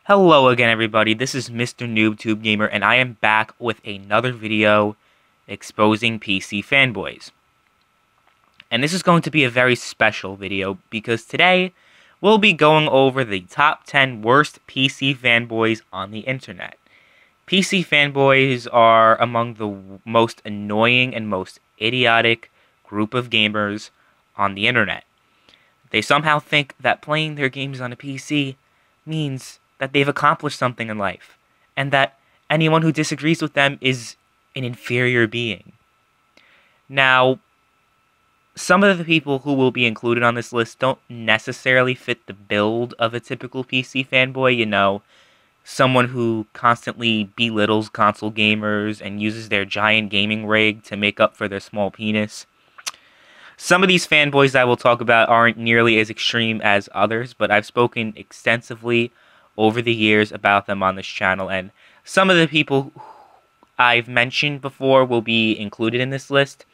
Hello again, everybody. This is MrNoobTubeGamer, and I am back with another video exposing PC fanboys. And this is going to be a very special video because today we'll be going over the top 10 worst PC fanboys on the internet. PC fanboys are among the most annoying and most idiotic group of gamers on the internet. They somehow think that playing their games on a PC means that they've accomplished something in life, and that anyone who disagrees with them is an inferior being. Now, some of the people who will be included on this list don't necessarily fit the build of a typical PC fanboy, you know, someone who constantly belittles console gamers and uses their giant gaming rig to make up for their small penis. Some of these fanboys I will talk about aren't nearly as extreme as others, but I've spoken extensively over the years about them on this channel, and some of the people I've mentioned before will be included in this list.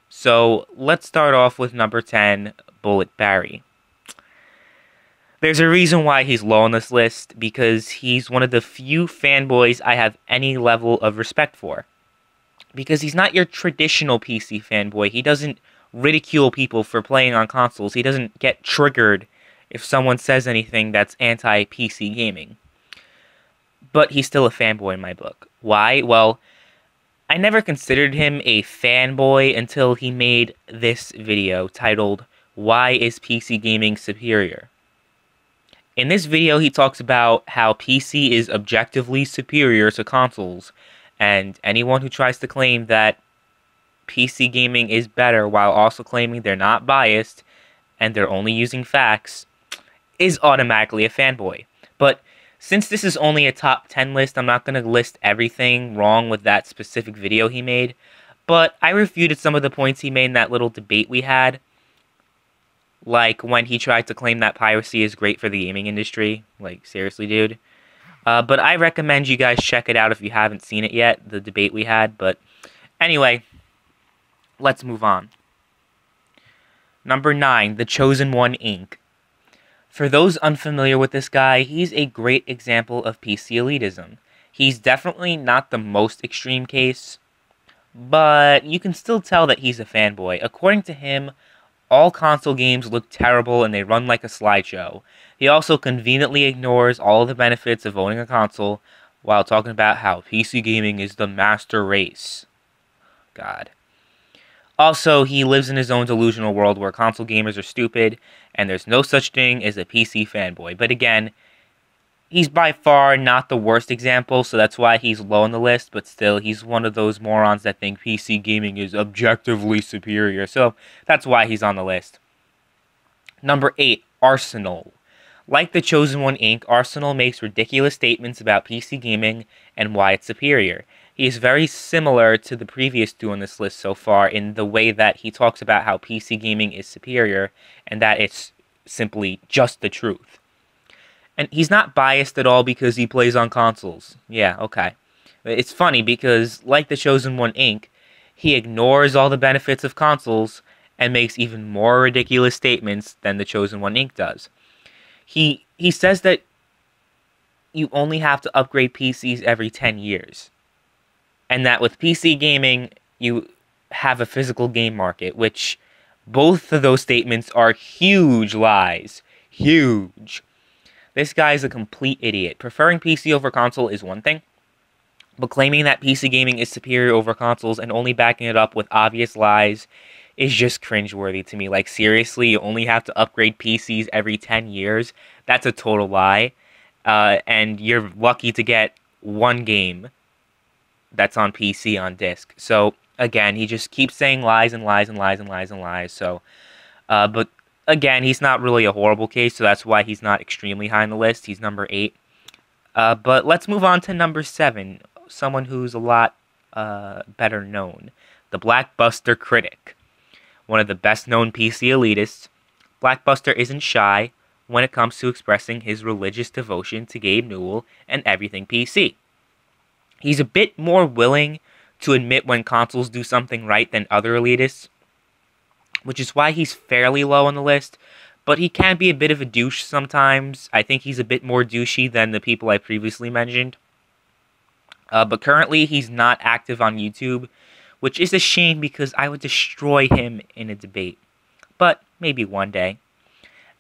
So let's start off with number 10, Bullet Barry. There's a reason why he's low on this list, because he's one of the few fanboys I have any level of respect for. Because he's not your traditional PC fanboy. He doesn't ridicule people for playing on consoles. He doesn't get triggered if someone says anything that's anti-PC gaming. But he's still a fanboy in my book. Why? Well, I never considered him a fanboy until he made this video titled, "Why is PC Gaming Superior?" In this video, he talks about how PC is objectively superior to consoles, and anyone who tries to claim that PC gaming is better while also claiming they're not biased and they're only using facts is automatically a fanboy. But since this is only a top 10 list, I'm not going to list everything wrong with that specific video he made. But I refuted some of the points he made in that little debate we had. Like when he tried to claim that piracy is great for the gaming industry. Like, seriously, dude. But I recommend you guys check it out if you haven't seen it yet, the debate we had. But anyway, let's move on. Number 9, The Chosen One Inc. For those unfamiliar with this guy, he's a great example of PC elitism. He's definitely not the most extreme case, but you can still tell that he's a fanboy. According to him, all console games look terrible and they run like a slideshow. He also conveniently ignores all the benefits of owning a console while talking about how PC gaming is the master race. God. Also, he lives in his own delusional world where console gamers are stupid, and there's no such thing as a PC fanboy. But again, he's by far not the worst example, so that's why he's low on the list, but still, he's one of those morons that think PC gaming is objectively superior, so that's why he's on the list. Number 8, Arsenal. Like The Chosen One Inc., Arsenal makes ridiculous statements about PC gaming and why it's superior. He is very similar to the previous two on this list so far in the way that he talks about how PC gaming is superior and that it's simply just the truth. And he's not biased at all because he plays on consoles. Yeah, okay. It's funny because, like The Chosen One Inc., he ignores all the benefits of consoles and makes even more ridiculous statements than The Chosen One Inc. does. He says that you only have to upgrade PCs every 10 years. And that with PC gaming, you have a physical game market, which both of those statements are huge lies. Huge. This guy is a complete idiot. Preferring PC over console is one thing, but claiming that PC gaming is superior over consoles and only backing it up with obvious lies is just cringeworthy to me. Like, seriously, you only have to upgrade PCs every 10 years? That's a total lie. And you're lucky to get one game that's on PC on disc. So again, he just keeps saying lies and lies and lies and lies and lies. So, but again, he's not really a horrible case, so that's why he's not extremely high on the list. He's number 8. But let's move on to number 7, someone who's a lot better known, the Blackbuster Critic. One of the best known PC elitists, Blackbuster isn't shy when it comes to expressing his religious devotion to Gabe Newell and everything PC. He's a bit more willing to admit when consoles do something right than other elitists, which is why he's fairly low on the list, but he can be a bit of a douche sometimes. I think he's a bit more douchey than the people I previously mentioned. But currently, he's not active on YouTube, which is a shame because I would destroy him in a debate. But maybe one day.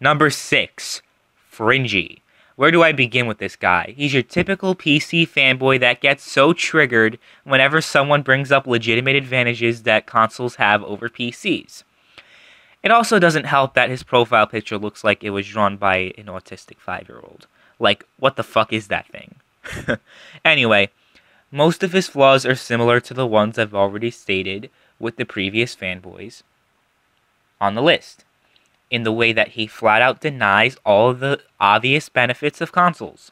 Number 6, Fringy. Where do I begin with this guy? He's your typical PC fanboy that gets so triggered whenever someone brings up legitimate advantages that consoles have over PCs. It also doesn't help that his profile picture looks like it was drawn by an autistic 5-year-old. Like, what the fuck is that thing? Anyway, most of his flaws are similar to the ones I've already stated with the previous fanboys on the list, in the way that he flat out denies all of the obvious benefits of consoles.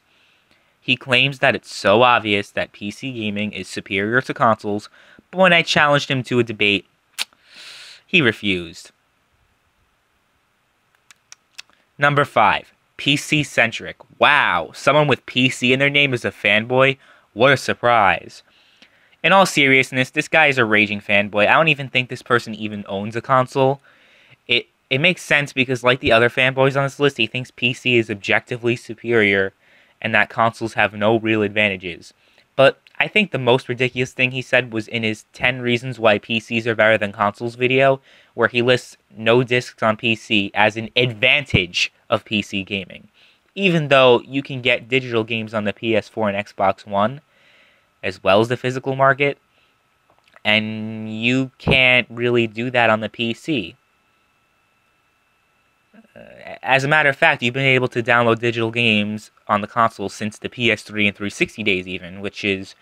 He claims that it's so obvious that PC gaming is superior to consoles, but when I challenged him to a debate, he refused. Number 5, PCcentric. Wow, someone with PC in their name is a fanboy? What a surprise. In all seriousness, this guy is a raging fanboy. I don't even think this person even owns a console. It makes sense because, like the other fanboys on this list, he thinks PC is objectively superior and that consoles have no real advantages. But I think the most ridiculous thing he said was in his 10 reasons why PCs are better than consoles video, where he lists no discs on PC as an advantage of PC gaming. Even though you can get digital games on the PS4 and Xbox One, as well as the physical market, and you can't really do that on the PC. As a matter of fact, you've been able to download digital games on the console since the PS3 and 360 days even, which is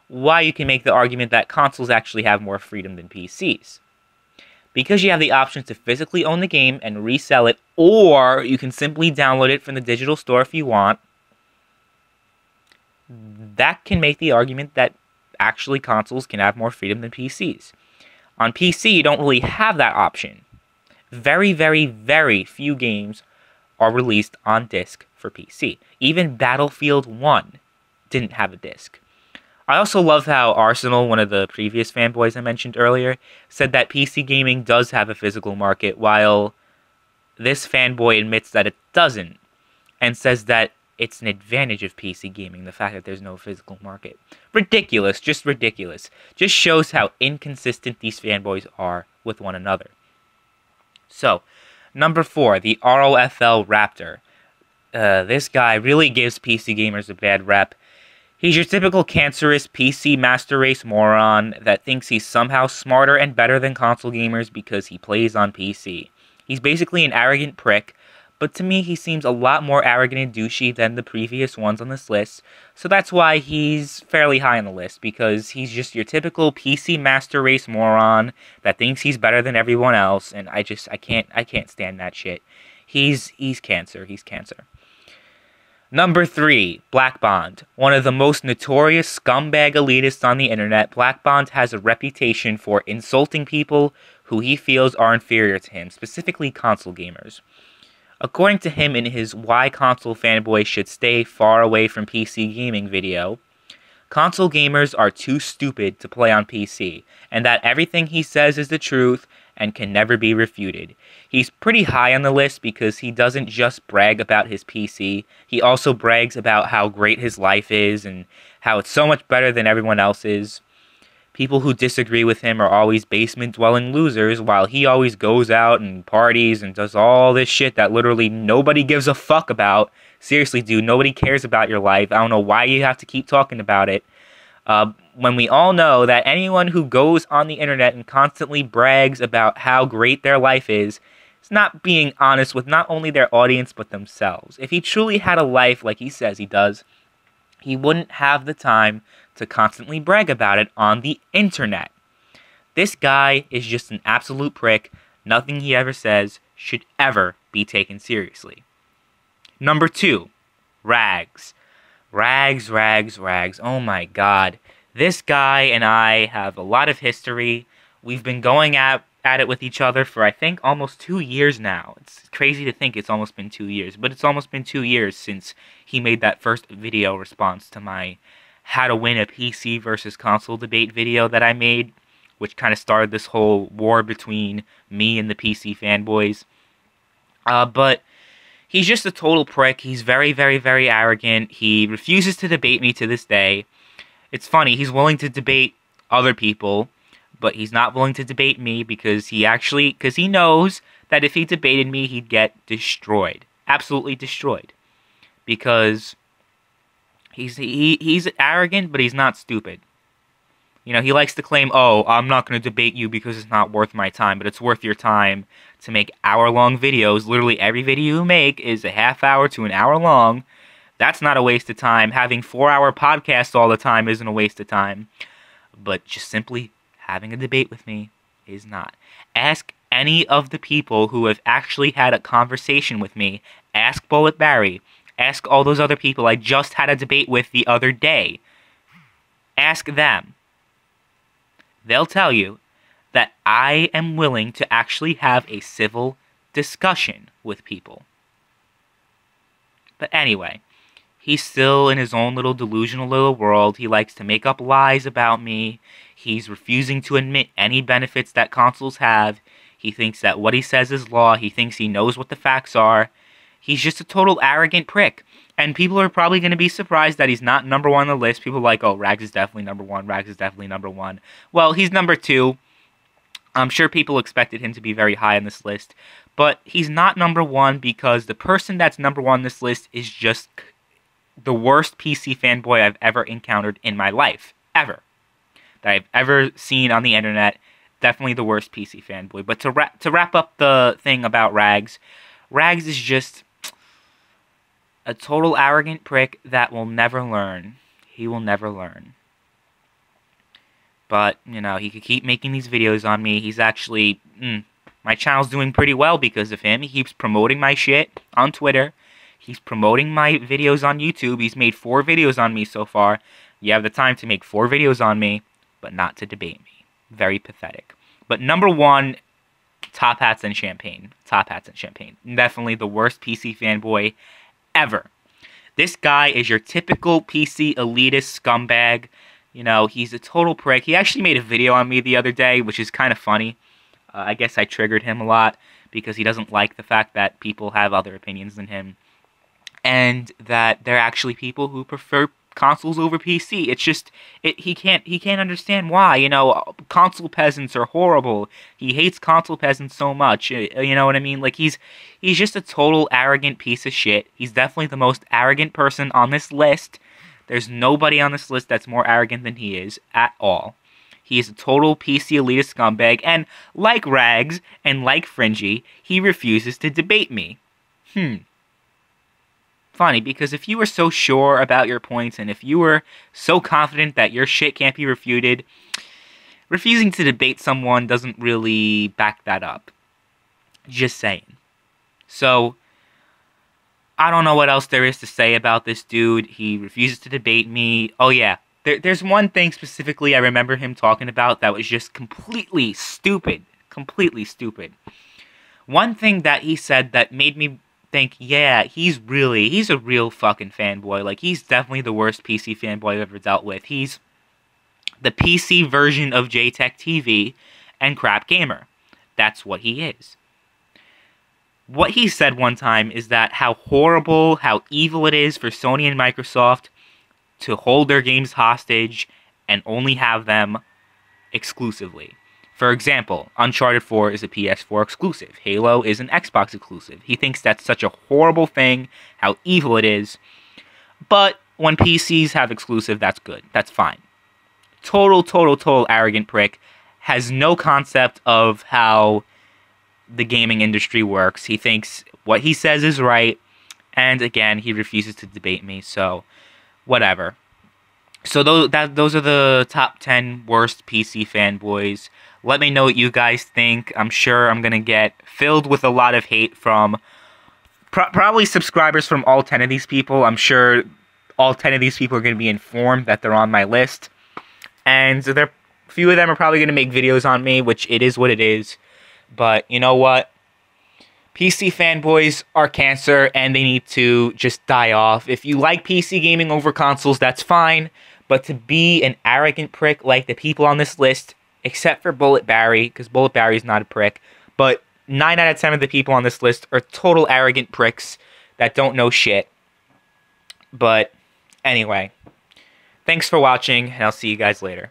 why you can make the argument that consoles actually have more freedom than PCs. Because you have the option to physically own the game and resell it, or you can simply download it from the digital store if you want, that can make the argument that actually consoles can have more freedom than PCs. On PC, you don't really have that option. Very, very, very few games are released on disc for PC. Even Battlefield 1 didn't have a disc. I also love how Arsenal, one of the previous fanboys I mentioned earlier, said that PC gaming does have a physical market, while this fanboy admits that it doesn't, and says that it's an advantage of PC gaming, the fact that there's no physical market. Ridiculous, just ridiculous. Just shows how inconsistent these fanboys are with one another. So, number 4, the Rofl Raptor. This guy really gives PC gamers a bad rep. He's your typical cancerous PC master race moron that thinks he's somehow smarter and better than console gamers because he plays on PC. He's basically an arrogant prick, but to me he seems a lot more arrogant and douchey than the previous ones on this list, so that's why he's fairly high on the list, because he's just your typical PC master race moron that thinks he's better than everyone else, and I can't stand that shit. He's cancer. Number 3, Black Bond. One of the most notorious scumbag elitists on the internet, Black Bond has a reputation for insulting people who he feels are inferior to him, specifically console gamers. According to him in his Why Console Fanboys Should Stay Far Away from PC Gaming video, console gamers are too stupid to play on PC, and that everything he says is the truth and can never be refuted. He's pretty high on the list because he doesn't just brag about his PC, he also brags about how great his life is and how it's so much better than everyone else's. People who disagree with him are always basement-dwelling losers, while he always goes out and parties and does all this shit that literally nobody gives a fuck about. Seriously, dude, nobody cares about your life. I don't know why you have to keep talking about it. When we all know that anyone who goes on the internet and constantly brags about how great their life is not being honest with not only their audience but themselves. If he truly had a life like he says he does, he wouldn't have the time to constantly brag about it on the internet. This guy is just an absolute prick. Nothing he ever says should ever be taken seriously. Number 2, Rags. Rags. Oh my god. This guy and I have a lot of history. We've been going at it with each other for, I think, almost 2 years now. It's crazy to think it's almost been 2 years, but it's almost been 2 years since he made that first video response to my how to win a PC versus console debate video that I made, which kind of started this whole war between me and the PC fanboys. But he's just a total prick. He's very, very, very arrogant. He refuses to debate me to this day. It's funny, he's willing to debate other people, but he's not willing to debate me because he knows that if he debated me, he'd get destroyed. Absolutely destroyed. Because he's arrogant, but he's not stupid. You know, he likes to claim, oh, I'm not going to debate you because it's not worth my time, but it's worth your time to make hour-long videos. Literally every video you make is a half hour to an hour long. That's not a waste of time. Having 4-hour podcasts all the time isn't a waste of time. But just simply having a debate with me is not. Ask any of the people who have actually had a conversation with me. Ask Bullet Barry. Ask all those other people I just had a debate with the other day. Ask them. They'll tell you that I am willing to actually have a civil discussion with people. But anyway, he's still in his own little delusional little world. He likes to make up lies about me. He's refusing to admit any benefits that consoles have. He thinks that what he says is law. He thinks he knows what the facts are. He's just a total arrogant prick. And people are probably going to be surprised that he's not number one on the list. People are like, oh, Rags is definitely number one. Rags is definitely number one. Well, he's number two. I'm sure people expected him to be very high on this list. But he's not number one because the person that's number one on this list is just the worst PC fanboy I've ever encountered in my life. Ever. That I've ever seen on the internet. Definitely the worst PC fanboy. But to wrap up the thing about Rags, Rags is just a total arrogant prick that will never learn. He will never learn. But, you know, he could keep making these videos on me. He's actually, my channel's doing pretty well because of him. He keeps promoting my shit on Twitter. He's promoting my videos on YouTube. He's made 4 videos on me so far. You have the time to make 4 videos on me, but not to debate me. Very pathetic. But number one, Top Hats and Champagne. Top Hats and Champagne. Definitely the worst PC fanboy ever. This guy is your typical PC elitist scumbag. You know, he's a total prick. He actually made a video on me the other day, which is kind of funny. I guess I triggered him a lot because he doesn't like the fact that people have other opinions than him. And that there are actually people who prefer consoles over PC. It's just, he can't understand why. You know, console peasants are horrible. He hates console peasants so much. You know what I mean? Like, he's just a total arrogant piece of shit. He's definitely the most arrogant person on this list. There's nobody on this list that's more arrogant than he is at all. He is a total PC elitist scumbag, and like Rags and like Fringy, he refuses to debate me. Funny, because if you were so sure about your points, and if you were so confident that your shit can't be refuted, refusing to debate someone doesn't really back that up. Just saying. So, I don't know what else there is to say about this dude. He refuses to debate me. Oh yeah, there's one thing specifically I remember him talking about that was just completely stupid. Completely stupid. One thing that he said that made me think, yeah, he's a real fucking fanboy. Like, he's definitely the worst PC fanboy I've ever dealt with. He's the PC version of JTech TV and Crap Gamer. That's what he is. What he said one time is that how horrible, how evil it is for Sony and Microsoft to hold their games hostage and only have them exclusively. For example, Uncharted 4 is a PS4 exclusive. Halo is an Xbox exclusive. He thinks that's such a horrible thing, how evil it is. But when PCs have exclusive, that's good. That's fine. Total arrogant prick. Has no concept of how the gaming industry works. He thinks what he says is right. And again, he refuses to debate me, so whatever. So those are the top 10 worst PC fanboys. Let me know what you guys think. I'm sure I'm going to get filled with a lot of hate from probably subscribers from all 10 of these people. I'm sure all 10 of these people are going to be informed that they're on my list. And a few of them are probably going to make videos on me, which it is what it is. But you know what? PC fanboys are cancer, and they need to just die off. If you like PC gaming over consoles, that's fine. But to be an arrogant prick like the people on this list, except for Bullet Barry, because Bullet Barry is not a prick, but 9 out of 10 of the people on this list are total arrogant pricks that don't know shit. But anyway, thanks for watching, and I'll see you guys later.